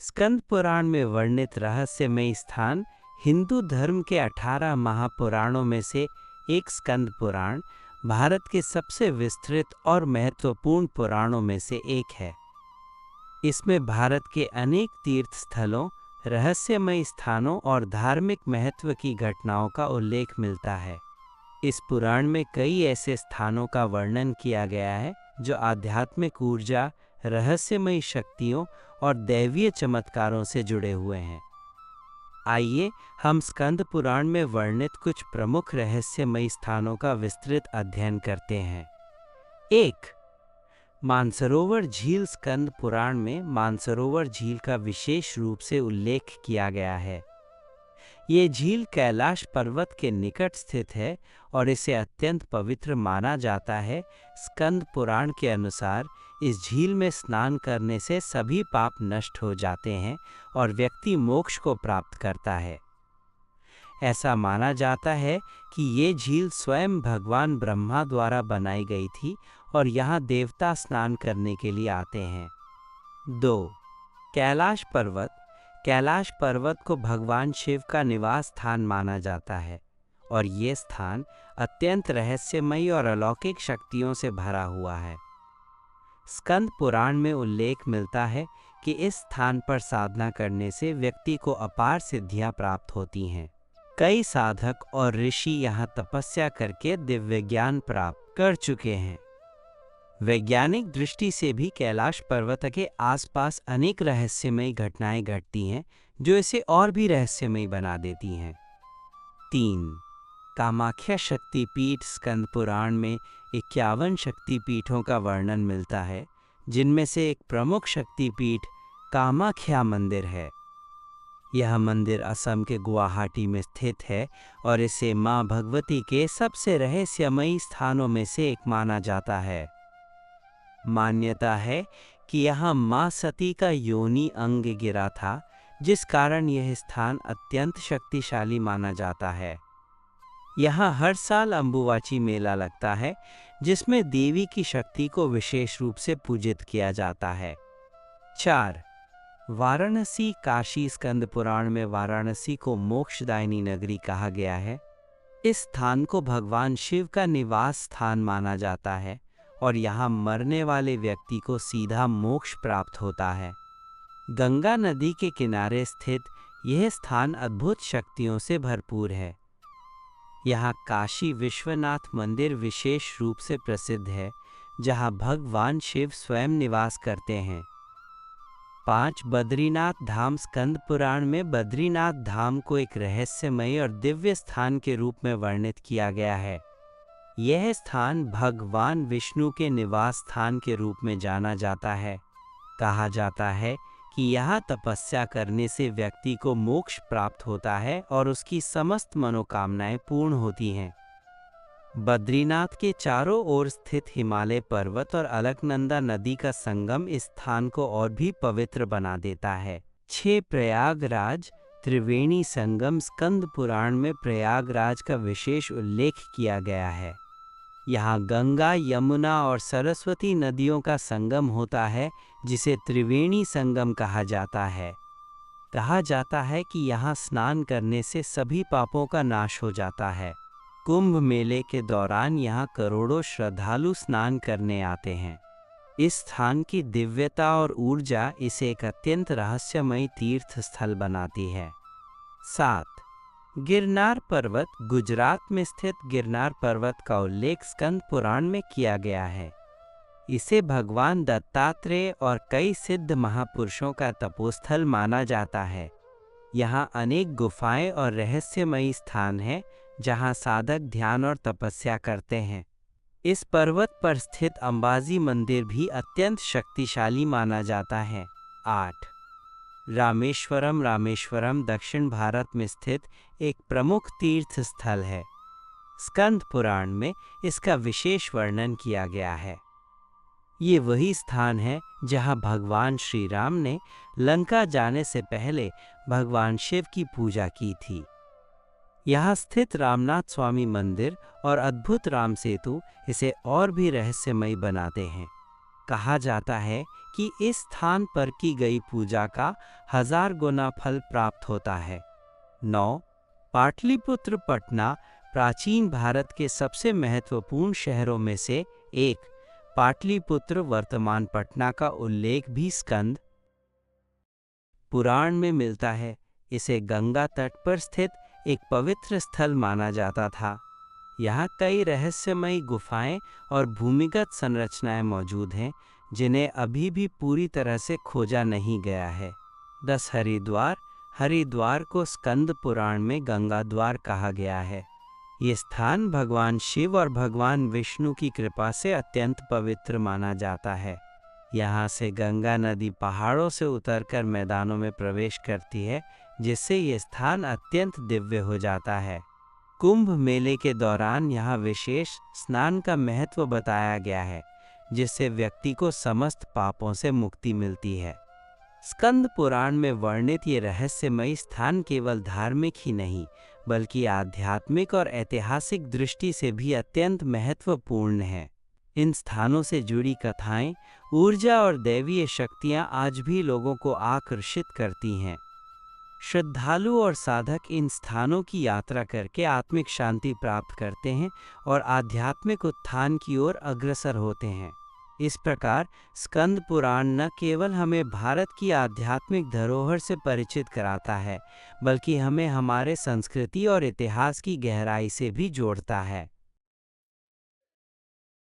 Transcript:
स्कंद पुराण में वर्णित रहस्यमयी स्थान हिंदू धर्म के 18 महापुराणों में से एक स्कंद पुराण भारत के सबसे विस्तृत और महत्वपूर्ण पुराणों में से एक है। इसमें भारत के अनेक तीर्थ स्थलों, रहस्यमयी स्थानों और धार्मिक महत्व की घटनाओं का उल्लेख मिलता है। इस पुराण में कई ऐसे स्थानों का वर्णन किया गया है जो आध्यात्मिक ऊर्जा, रहस्यमयी शक्तियों और दैवीय चमत्कारों से जुड़े हुए हैं। आइए हम स्कंद पुराण में वर्णित कुछ प्रमुख रहस्यमयी स्थानों का विस्तृत अध्ययन करते हैं। 1. मानसरोवर झील। स्कंद पुराण में मानसरोवर झील का विशेष रूप से उल्लेख किया गया है। ये झील कैलाश पर्वत के निकट स्थित है और इसे अत्यंत पवित्र माना जाता है। स्कंद पुराण के अनुसार इस झील में स्नान करने से सभी पाप नष्ट हो जाते हैं और व्यक्ति मोक्ष को प्राप्त करता है। ऐसा माना जाता है कि ये झील स्वयं भगवान ब्रह्मा द्वारा बनाई गई थी और यहाँ देवता स्नान करने के लिए आते हैं। 2. कैलाश पर्वत। कैलाश पर्वत को भगवान शिव का निवास स्थान माना जाता है और ये स्थान अत्यंत रहस्यमयी और अलौकिक शक्तियों से भरा हुआ है। स्कंद पुराण में उल्लेख मिलता है कि इस स्थान पर साधना करने से व्यक्ति को अपार सिद्धियां प्राप्त होती हैं। कई साधक और ऋषि यहाँ तपस्या करके दिव्य ज्ञान प्राप्त कर चुके हैं। वैज्ञानिक दृष्टि से भी कैलाश पर्वत के आसपास अनेक रहस्यमयी घटनाएं घटती हैं जो इसे और भी रहस्यमयी बना देती हैं। 3. कामाख्या शक्तिपीठ। स्कंद पुराण में 51 शक्तिपीठों का वर्णन मिलता है, जिनमें से एक प्रमुख शक्तिपीठ कामाख्या मंदिर है। यह मंदिर असम के गुवाहाटी में स्थित है और इसे मां भगवती के सबसे रहस्यमयी स्थानों में से एक माना जाता है। मान्यता है कि यहाँ मां सती का योनि अंग गिरा था, जिस कारण यह स्थान अत्यंत शक्तिशाली माना जाता है। यहाँ हर साल अंबुवाची मेला लगता है, जिसमें देवी की शक्ति को विशेष रूप से पूजित किया जाता है। 4. वाराणसी काशी। स्कंद पुराण में वाराणसी को मोक्षदायिनी नगरी कहा गया है। इस स्थान को भगवान शिव का निवास स्थान माना जाता है और यहाँ मरने वाले व्यक्ति को सीधा मोक्ष प्राप्त होता है। गंगा नदी के किनारे स्थित यह स्थान अद्भुत शक्तियों से भरपूर है। यहाँ काशी विश्वनाथ मंदिर विशेष रूप से प्रसिद्ध है, जहाँ भगवान शिव स्वयं निवास करते हैं। 5. बद्रीनाथ धाम। स्कंद पुराण में बद्रीनाथ धाम को एक रहस्यमयी और दिव्य स्थान के रूप में वर्णित किया गया है। यह स्थान भगवान विष्णु के निवास स्थान के रूप में जाना जाता है। कहा जाता है कि यहाँ तपस्या करने से व्यक्ति को मोक्ष प्राप्त होता है और उसकी समस्त मनोकामनाएं पूर्ण होती हैं। बद्रीनाथ के चारों ओर स्थित हिमालय पर्वत और अलकनंदा नदी का संगम इस स्थान को और भी पवित्र बना देता है। 6. प्रयागराज त्रिवेणी संगम। स्कंद पुराण में प्रयागराज का विशेष उल्लेख किया गया है। यहाँ गंगा, यमुना और सरस्वती नदियों का संगम होता है, जिसे त्रिवेणी संगम कहा जाता है। कहा जाता है कि यहाँ स्नान करने से सभी पापों का नाश हो जाता है। कुंभ मेले के दौरान यहाँ करोड़ों श्रद्धालु स्नान करने आते हैं। इस स्थान की दिव्यता और ऊर्जा इसे एक अत्यंत रहस्यमयी तीर्थ स्थल बनाती है। 7. गिरनार पर्वत। गुजरात में स्थित गिरनार पर्वत का उल्लेख स्कंद पुराण में किया गया है। इसे भगवान दत्तात्रेय और कई सिद्ध महापुरुषों का तपोस्थल माना जाता है। यहाँ अनेक गुफाएं और रहस्यमयी स्थान हैं, जहाँ साधक ध्यान और तपस्या करते हैं। इस पर्वत पर स्थित अंबाजी मंदिर भी अत्यंत शक्तिशाली माना जाता है। 8. रामेश्वरम। रामेश्वरम दक्षिण भारत में स्थित एक प्रमुख तीर्थ स्थल है। स्कंद पुराण में इसका विशेष वर्णन किया गया है। ये वही स्थान है जहाँ भगवान श्री राम ने लंका जाने से पहले भगवान शिव की पूजा की थी। यहाँ स्थित रामनाथ स्वामी मंदिर और अद्भुत राम सेतु इसे और भी रहस्यमयी बनाते हैं। कहा जाता है कि इस स्थान पर की गई पूजा का 1000 गुना फल प्राप्त होता है। 9. पाटलिपुत्र पटना प्राचीन भारत के सबसे महत्वपूर्ण शहरों में से एक। पाटलिपुत्र वर्तमान पटना का उल्लेख भी स्कंद पुराण में मिलता है। इसे गंगा तट पर स्थित एक पवित्र स्थल माना जाता था। यहाँ कई रहस्यमयी गुफाएं और भूमिगत संरचनाएं मौजूद हैं, जिन्हें अभी भी पूरी तरह से खोजा नहीं गया है। 10. हरिद्वार। हरिद्वार को स्कंद पुराण में गंगा द्वार कहा गया है। ये स्थान भगवान शिव और भगवान विष्णु की कृपा से अत्यंत पवित्र माना जाता है। यहाँ से गंगा नदी पहाड़ों से उतरकर मैदानों में प्रवेश करती है, जिससे ये स्थान अत्यंत दिव्य हो जाता है। कुंभ मेले के दौरान यहाँ विशेष स्नान का महत्व बताया गया है, जिससे व्यक्ति को समस्त पापों से मुक्ति मिलती है। स्कंद पुराण में वर्णित ये रहस्यमयी स्थान केवल धार्मिक ही नहीं, बल्कि आध्यात्मिक और ऐतिहासिक दृष्टि से भी अत्यंत महत्वपूर्ण है। इन स्थानों से जुड़ी कथाएं, ऊर्जा और दैवीय शक्तियां आज भी लोगों को आकर्षित करती हैं। श्रद्धालु और साधक इन स्थानों की यात्रा करके आत्मिक शांति प्राप्त करते हैं और आध्यात्मिक उत्थान की ओर अग्रसर होते हैं। इस प्रकार स्कंद पुराण न केवल हमें भारत की आध्यात्मिक धरोहर से परिचित कराता है, बल्कि हमें हमारे संस्कृति और इतिहास की गहराई से भी जोड़ता है।